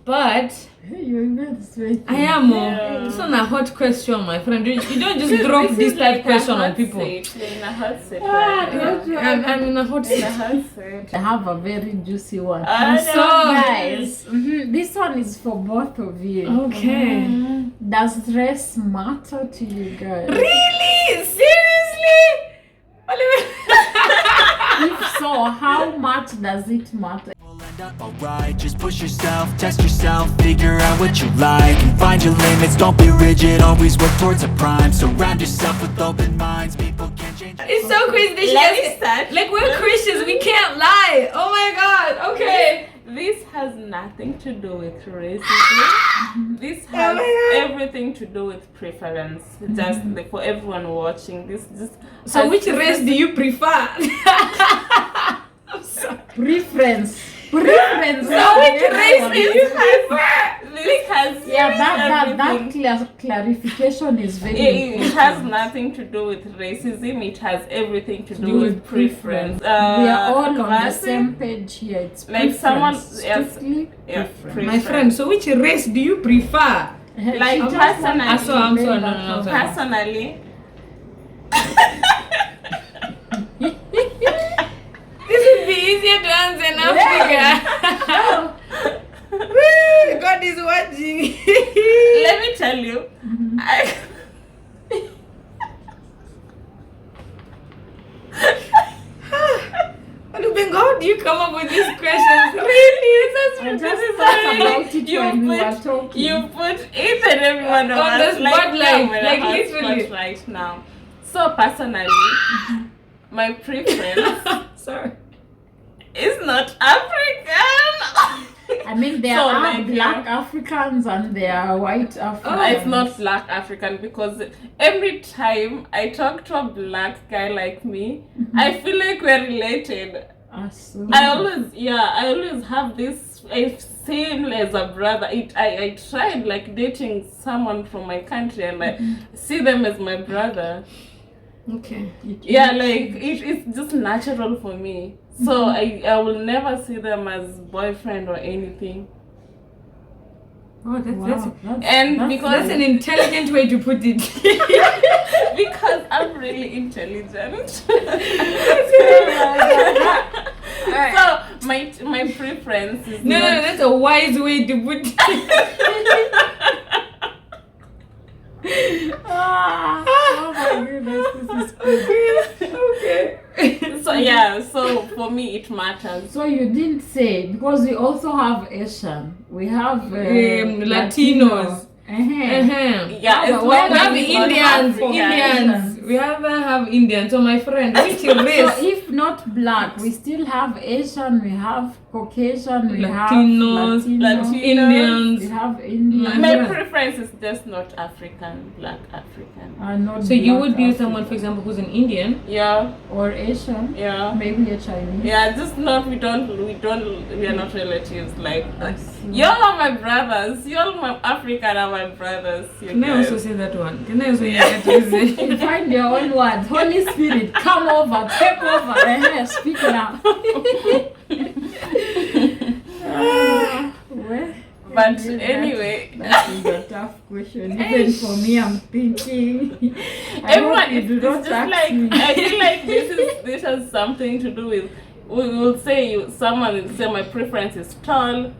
But Hey, you're even sweating. I am. Yeah. It's not a hot question, my friend. You don't just drop this type of question on people. You're in a hot seat. I'm in a hot In a seat. hot seat. I have a very juicy one. So Guys, this one is for both of you. Okay. Does dress matter to you guys? Really? Seriously? If so, how much does it matter? We'll end up alright, just push yourself, test yourself, figure out what you like, and find your limits, don't be rigid, always work towards a prime, surround yourself with open minds, people can change. It's so crazy that she Let me gets start. like we're Christians, we can't lie. Oh my god. Okay. This has nothing to do with racism. This has my God. everything to do with preference. Just for everyone watching, this just. So has- which race do you prefer? I'm sorry. Preference. So which race do you prefer? This has Yeah, that everything. clarification is very It has important. nothing to do with racism. It has everything to do Do with with preference. we are all on the classic, same page here. It's Like someone- preference. yes. Strictly Yeah, preference. My friend, so which race do you prefer? Like She just personally- wanted to I'm lay sorry, that no, out. sorry. Personally, This would be easier to answer in Africa. God is watching. let me tell you, I, Olubengo, how do you come up with these questions? Really? I just thought about it when we were talking. you put each and every one of On the us like spotlight, now, we're like on the literally. spotlight now. So personally, my preference Sorry. is not African. I mean, there So, are like, black Africans and there are white Africans. It's not black African because every time I talk to a black guy like me, I feel like we're related. Absolutely. I always have this. I same as a brother. I tried like dating someone from my country and I see them as my brother. Okay. Yeah, like it's just natural for me. So I will never see them as boyfriend or anything. Oh, Wow, And because that's an intelligent way to put it. because I'm really intelligent. So my preference is No, not- that's a wise way to put it. oh my goodness, this is good. Okay. So yeah, so for me it matters. So you didn't say, because we also have Asian. We have Latinos. Uh-huh. Yeah, but it's why not We have we not Indians. African. Indians. We have Indians. So my friend, which race? So if not black, we still have Asian, we have Caucasian, we Latinos, have Latino, we Indians. have Indian. My Yeah. preference is just not African, black African. Not So you black would be African. someone, for example, who's an Indian. Yeah, or Asian, yeah. maybe a Chinese. Yeah, just not we are not relatives. Like I see. y'all are my brothers. Y'all my African are my brothers. You Can I guys. also say that one? Can I also get to say? Find your own words. Holy Spirit, come over, take over, and speak now. Well, But that- anyway, that is a tough question. Even for me, I'm thinking. I everyone hope you it's do not just ask like me. I feel like this has something to do with we will say someone will say my preference is tall,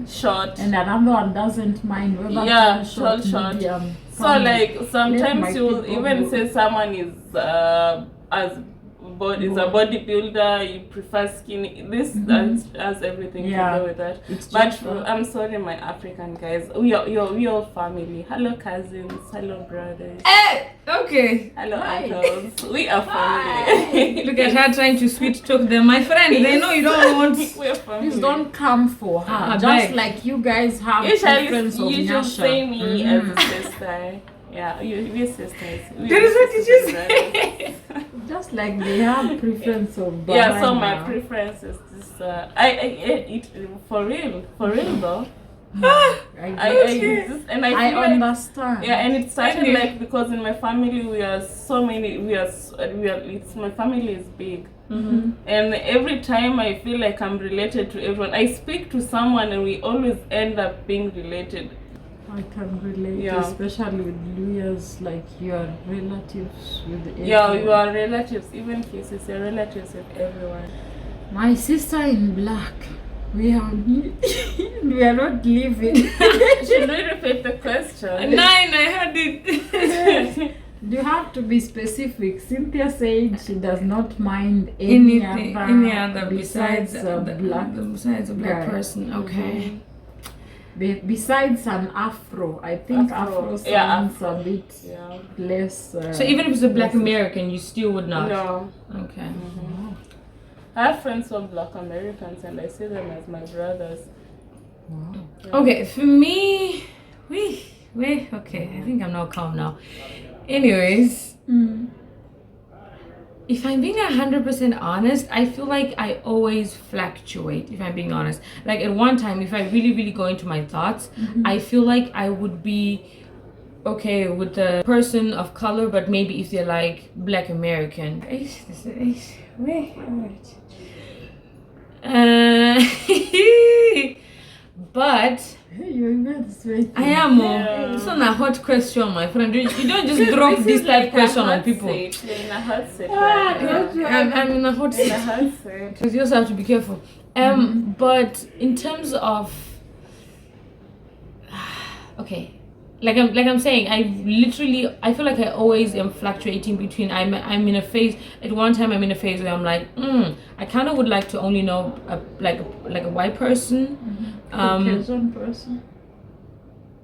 short. And another one doesn't mind whether Yeah, tall, short. medium. So fine. like Let sometimes my you will people even go. say someone is is a bodybuilder, you prefer skinny. This has everything Yeah. to do with that. It's But just that. I'm sorry, my African guys. We are family. Hello cousins. Hello brothers. Hey, okay. Hello Hi. uncles. We are family. Look at her trying to sweet talk them. My friend, they know you don't want. We're family. Please don't come for her. I Just beg. like you guys have You preference should of say Nyasha. me as a sister. Yeah, we're sisters. That is what did you say? Just like they have preference of Yeah, so my banana. preference is this. I eat for real though. I exist, and I I feel like, understand. yeah, and it started Okay. like because in my family we are so many. We are. It's my family is big. Mm-hmm. And every time I feel like I'm related to everyone, I speak to someone and we always end up being related. I can relate, Yeah. especially with lawyers, like your relatives with Yeah, everyone. you are relatives, even cases, you're relatives with everyone. My sister in black. We are we are not living. Should we repeat the question? Nine, I heard it. You have to be specific. Cynthia said she does not mind any other besides a black besides a black guy. person. Okay. Besides an afro. I think afro sounds Yeah, a bit Yeah. less. So even if it's a black less- American, you still would not. No. Okay. I have friends who are black Americans and I see them as my brothers. Wow. Okay, for me, wait. Okay, I think I'm not calm now. Anyways, if I'm being 100% honest, I feel like I always fluctuate, if I'm being honest. Like at one time, if I really go into my thoughts, I feel like I would be okay with the person of color, but maybe if they're like black American. Wait. But Hey, you're even sweating. I am. Yeah. It's not a hot question, my friend. You don't just drop this type question on people. You're in a hot seat. I'm in a hot In seat. a hot seat. Because you also have to be careful. But in terms of okay, like I'm saying, I feel like I always am fluctuating between I'm in a phase. At one time I'm in a phase where I'm like, I kind of would like to only know like a white person. Caucasian person.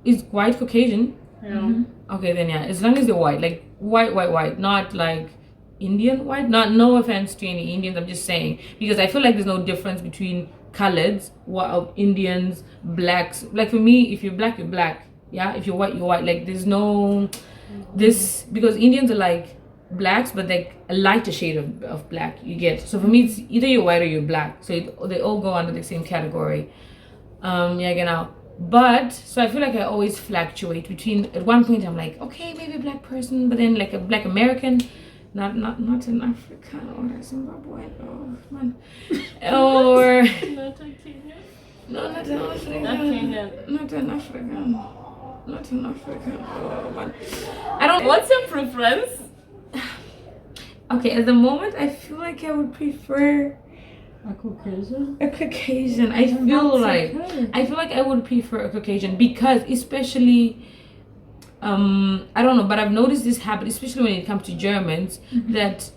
Is white Caucasian? Yeah. Okay, then yeah, as long as they're white, like white, not like Indian white. Not no offense to any Indians, I'm just saying because I feel like there's no difference between coloreds, Indians, blacks. Like for me, if you're black, you're black. Yeah, if you're white, you're white. Like there's no this because Indians are like blacks, but like a lighter shade of black. You get so for me, it's either you're white or you're black. So they all go under the same category. Genau. But so I feel like I always fluctuate between. At one point I'm like, okay, maybe a black person, but then like a black American, not an African or a Zimbabwean. Oh man, or Not a Kenyan. no, not an African, Not Kenyan. not an African, not an African. Oh man, I don't. What's your preference? Okay, at the moment I feel like I would prefer A Caucasian. a Caucasian. I feel like. Okay. I feel like I would prefer a Caucasian because especially I don't know, but I've noticed this happen, especially when it comes to Germans, that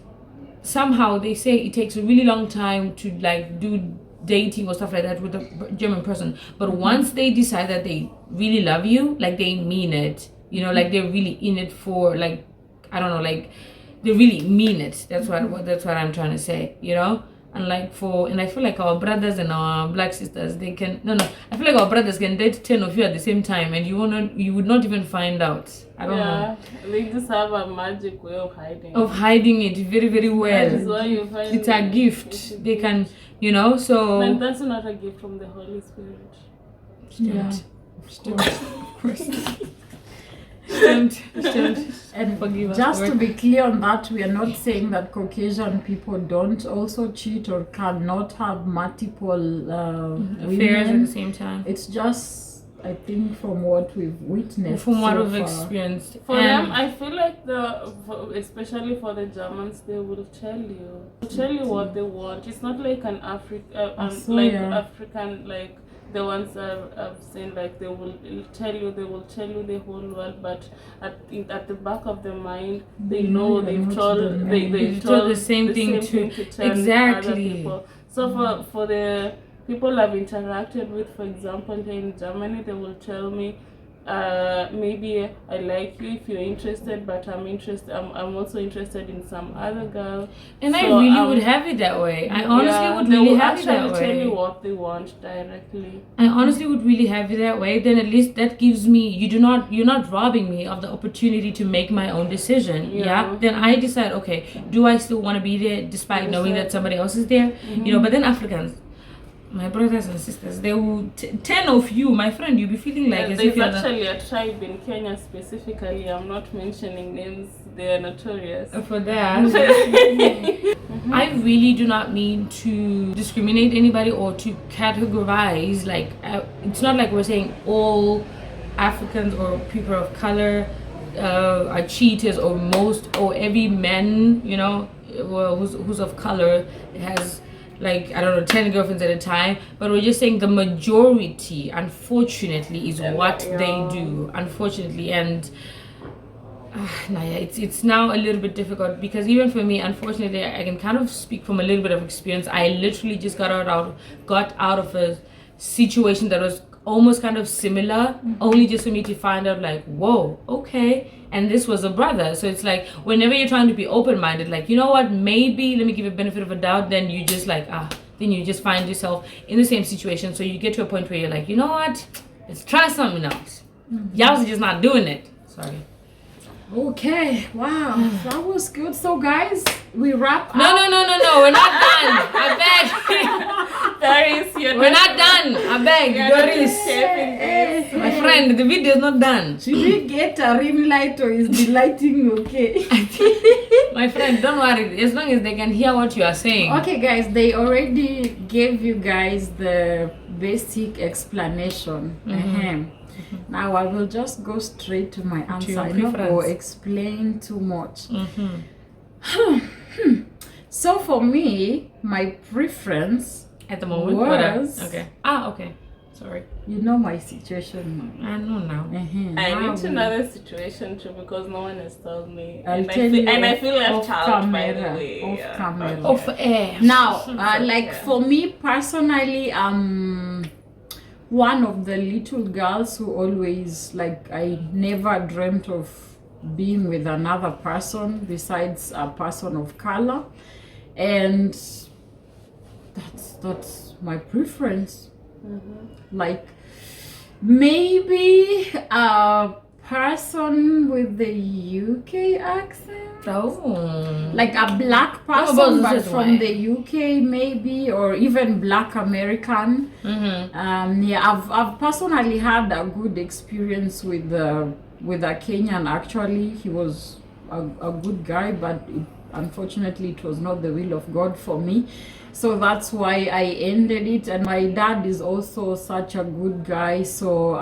somehow they say it takes a really long time to like do dating or stuff like that with a German person. But once they decide that they really love you, like they mean it, you know, like they're really in it for like, I don't know, like they really mean it. That's what I'm trying to say, you know? And like and I feel like our brothers and our black sisters, they can I feel like our brothers can date 10 of you at the same time and you would not even find out. I don't know. They just have a magic way of hiding. Of hiding it very, very That is well. why you find It's a gift. They can, you know, And so that's not a gift from the Holy Spirit. Yeah. of course. Stimmt. And Forgive us just for to be clear on that, we are not saying that Caucasian people don't also cheat or cannot have multiple affairs at women. the same time. It's just, I think, from what we've witnessed. From what so we've far. experienced. For And them, I feel like especially for the Germans, they will tell you what they want. It's not like an African like the ones I've seen, like they will tell you the whole world, but at the back of their mind, they know they've told the same thing to tell exactly. other people. So for the people I've interacted with, for example, here in Germany, they will tell me, maybe I like you if you're interested, but I'm also interested in some other girl. And I So, really would have it that way. I honestly would they really will have it that actually tell you way. what they want directly. I honestly would really have it that way. Then at least that gives me you're not robbing me of the opportunity to make my own decision. Yeah. Then I decide, okay, do I still want to be there despite knowing that somebody else is there? You know, but then Africans, My brothers and sisters, they will 10 of you, my friend, you'll be feeling like as there's if you're actually a tribe in Kenya specifically. I'm not mentioning names. They are notorious for that. I really do not mean to discriminate anybody or to categorize. Like, it's not like we're saying all Africans or people of color are cheaters, or every man, you know, who's of color has, like, I don't know, 10 girlfriends at a time. But we're just saying the majority, unfortunately, is what they do, unfortunately. And it's now a little bit difficult, because even for me, unfortunately, I can kind of speak from a little bit of experience. I literally just got out of a situation that was almost kind of similar, only just for me to find out, like, whoa, okay, and this was a brother. So it's like, whenever you're trying to be open-minded, like, you know what, maybe let me give a benefit of a doubt, then you just like, then you just find yourself in the same situation. So you get to a point where you're like, you know what, let's try something else. Y'all are just not doing it. Sorry. Okay, wow, that was good. So guys, we wrap up. No, we're not done. I beg. Doris, We're not done. I beg. Doris. My friend, the video is not done. Should we get a ring light, or is the lighting okay? My friend, don't worry. As long as they can hear what you are saying. Okay guys, they already gave you guys the basic explanation. Now I will just go straight to my answer. I not go explain too much. So for me, my preference at the moment was okay. Okay. Sorry. You know my situation. I know now. I need to know the situation too, because no one has told me. I feel left out, by the way. Off camera. Off air. Now, like for me personally, one of the little girls who always, like, I never dreamt of being with another person besides a person of color, and that's my preference. Like, maybe a person with the UK accent. Like a black person, but from the UK maybe, or even black American. I've personally had a good experience with a Kenyan. Actually, he was a good guy, but unfortunately it was not the will of God for me, so that's why I ended it. And my dad is also such a good guy, so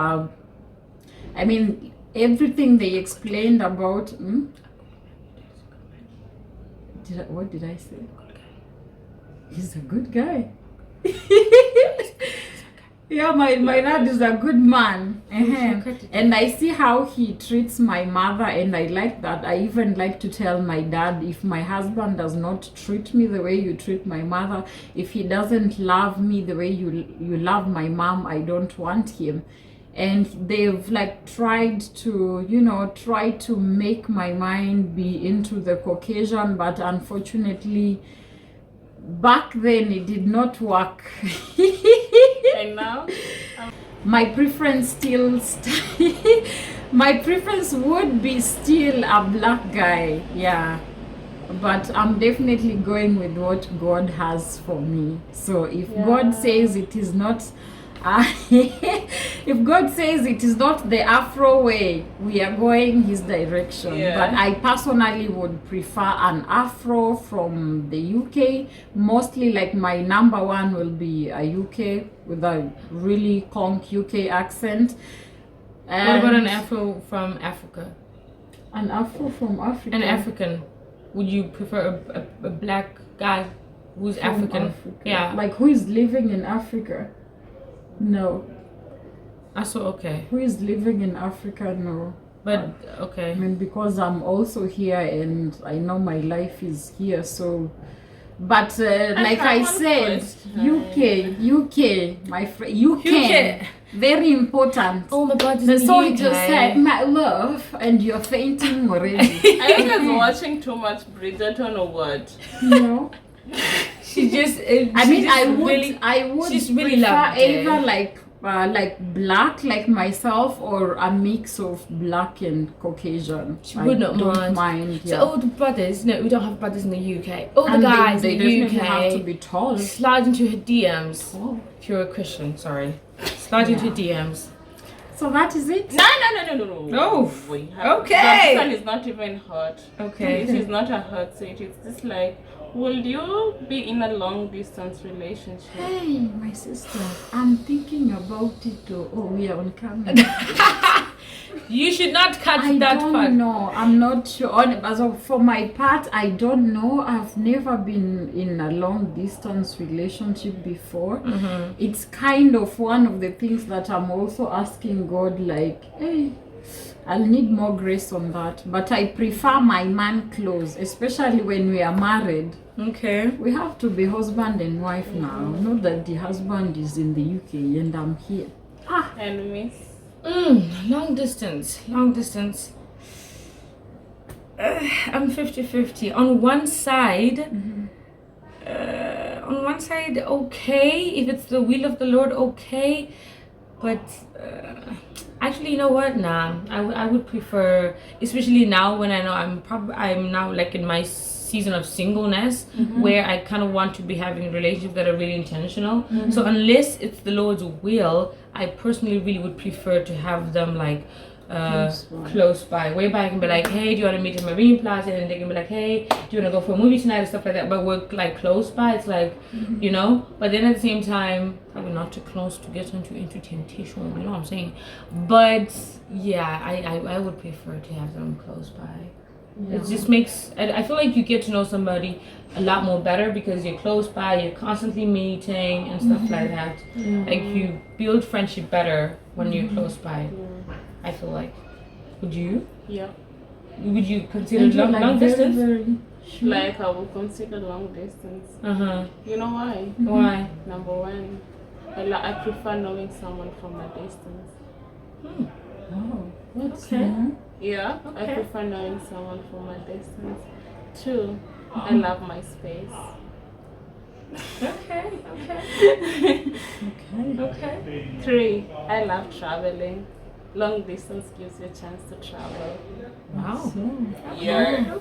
I mean, everything they explained about what did I say? He's a good guy. Yeah, my dad is a good man. And I see how he treats my mother, and I like that. I even like to tell my dad, if my husband does not treat me the way you treat my mother, if he doesn't love me the way you love my mom, I don't want him. And they've like tried to make my mind be into the Caucasian, but unfortunately back then it did not work. And now my preference my preference would be still a black guy, yeah, but I'm definitely going with what God has for me. So if God says it is not if God says it is not the Afro way, we are going his direction. But I personally would prefer an Afro from the UK. Mostly, like, my number one will be a UK with a really conk UK accent. What about an Afro from Africa? An Afro from Africa? An African. Would you prefer a black guy who's from African? Africa. Yeah. Like, who is living in Africa? No. So okay. Who is living in Africa? No. But okay. I mean, because I'm also here and I know my life is here, so. But like I said, UK, my friend, UK, very important. Oh my God! The song just said, "My love," and you're fainting already. I think I was watching too much Bridgerton or what? No. She just. I would. She's really prefer either like like black like myself, or a mix of black and Caucasian? She would not don't mind. Yeah. So all the brothers, no, we don't have brothers in the UK. All And the guys they in the definitely have to UK be tall. slide into her DMs. Oh. If you're a Christian, sorry. Slide into her DMs. So that is it. No. Oh, We have, okay. This one is not even hot. Okay. This is not a hot seat. It's just like, will you be in a long distance relationship? Hey, my sister, I'm thinking about it too. Oh, we are on camera. You should not cut I that don't part. know. I'm not sure. As of, for my part, I don't know. I've never been in a long distance relationship before. It's kind of one of the things that I'm also asking God, like, hey, I'll need more grace on that. But I prefer my man close, especially when we are married. Okay. We have to be husband and wife now. Not that the husband is in the UK and I'm here. And miss? Long distance. I'm 50-50. On one side, okay. If it's the will of the Lord, okay. But actually, you know what? Nah, I would prefer, especially now when I know I'm now like in my season of singleness, where I kind of want to be having relationships that are really intentional. So unless it's the Lord's will, I personally really would prefer to have them like close by, whereby I can be like, hey, do you want to meet in Marine Plaza? And they can be like, hey, do you want to go for a movie tonight and stuff like that. But we're like close by. It's like, you know, but then at the same time, probably not too close to get into temptation, you know what I'm saying? But yeah, I would prefer to have them close by. Yeah. It just makes, I feel like you get to know somebody a lot more better because you're close by, you're constantly meeting and stuff like that. Like you build friendship better when you're close by. I feel like. Would you? Yeah. Would you consider And you're long, like long very, distance? very sure. Like I will consider long distance. You know why? Why? Number one, I prefer knowing someone from a distance. Oh, that's Okay. Yeah, I Okay. prefer knowing someone from a distance. Two, I love my space. Okay. okay. Three, I love traveling. Long distance gives you a chance to travel. Wow. Yeah.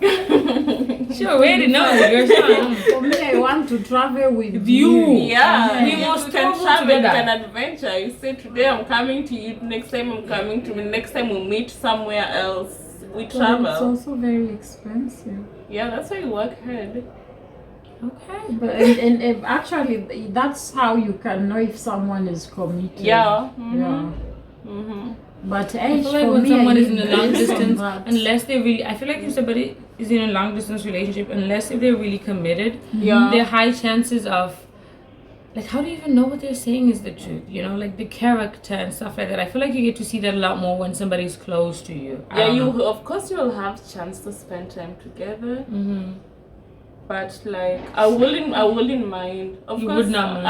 She already knows, girl. For me, I want to travel with You. Yeah, We you must can travel travel. It's together. an adventure. You say today I'm coming to you, next time I'm coming to me, next time we'll meet somewhere else. We But it's travel. also very expensive. Yeah, that's why you work hard. Okay. But and actually, that's how you can know if someone is committed. Yeah. Yeah. But I age feel like for when me, someone I is in a need long grace on distance, that. unless they really, I feel like if somebody is in a long distance relationship, unless if they're really committed, Yeah. there are high chances of, like, how do you even know what they're saying is the truth? You know, like the character and stuff like that. I feel like you get to see that a lot more when somebody's close to you. I Yeah, don't know. of course you'll have chance to spend time together. But like I wouldn't mind. Of You course would not mind.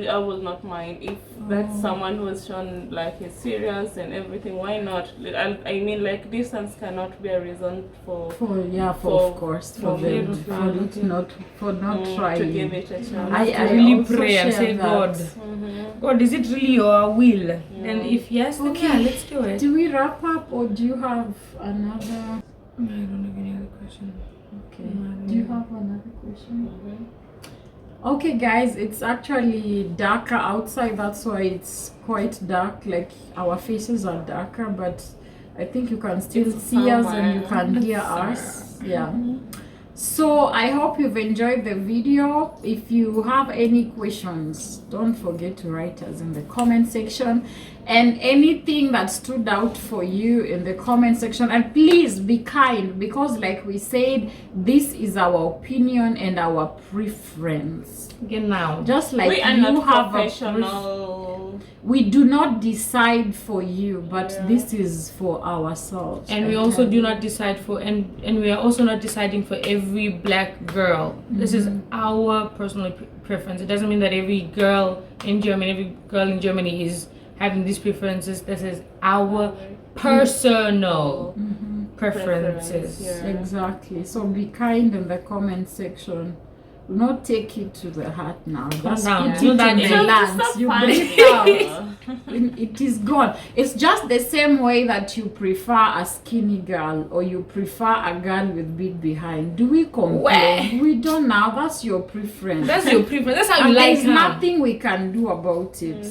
I will not mind if that's someone who has shown like he's serious and everything. Why not? I mean, like distance cannot be a reason for Of course for for them me to not to trying. give it a chance. I really also pray and share say, that. God, is it really your will? And if yes, then yeah, let's do it. Do we wrap up or do you have another? I don't have any other question. Okay. Do you have another question? Okay, guys, it's actually darker outside. That's why it's quite dark. Like our faces are darker, but I think you can still It's see us and you summer. can hear us. Yeah. So I hope you've enjoyed the video. If you have any questions, don't forget to write us in the comment section, and anything that stood out for you in the comment section. And please be kind, because like we said, this is our opinion and our preference. Genau. Just like We are you not have professional. we do not decide for you, but Yeah. this is for ourselves. And we also do not decide for, and we are also not deciding for every black girl. This is our personal preference. It doesn't mean that every girl in Germany is having these preferences. This is our personal preferences. Yeah. Exactly. So be kind in the comment section. Do not take it to the heart now. That's down. it Do in that the again. lungs. You breathe out. It is gone. It's just the same way that you prefer a skinny girl or you prefer a girl with big behind. Do we complain? We don't now. That's your preference. That's your preference. That's how you And like there's her. nothing we can do about it.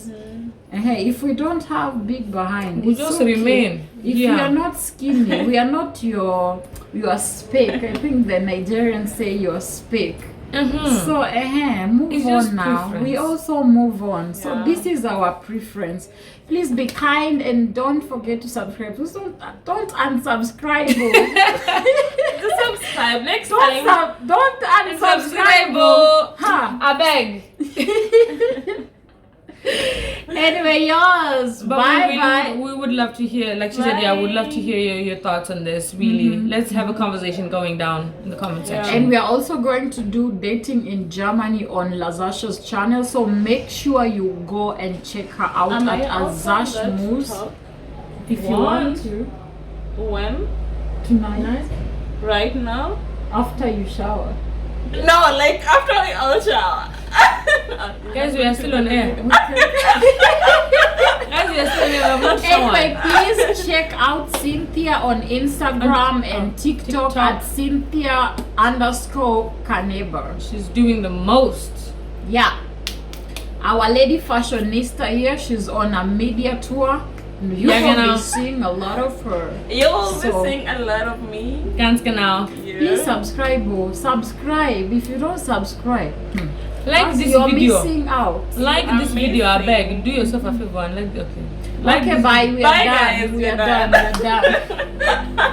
Hey, if we don't have big behind, We it's just okay. remain. If we are not skinny, we are not your spake. I think the Nigerians say your spake. So move It's on just now. preference. We also move on. So Yeah. this is our preference. Please be kind and don't forget to subscribe. Please don't unsubscribe. Just subscribe next time. Don't unsubscribe. Ha. I beg. Anyway, yours. But Bye. we would love to hear, like she said, yeah, we'd love to hear your thoughts on this. Really, let's have a conversation going down in the comment section. And we are also going to do dating in Germany on Lazasha's channel. So make sure you go and check her out Am I at also Azash allowed to Moves. talk? If you What? want to. When? Tonight. Right now? After you shower. No, like after we all shower. Guys, we are still on air. Guys, we are still on air. We have not Anyway, showered. please check out Cynthia on Instagram and TikTok at Cynthia_Kaneba. She's doing the most. Yeah. Our lady fashionista here, she's on a media tour. You Yeah, will genau. be seeing a lot of her. You will be So- seeing a lot of me. Ganz genau. Yeah. Please subscribe, subscribe. If you don't subscribe, Like this you're video. missing out. Like this video, I Amazing. beg. Do yourself a favor and like. Okay. Like Okay, this bye. We Bye, are done. guys. We We're are done. done. We are done.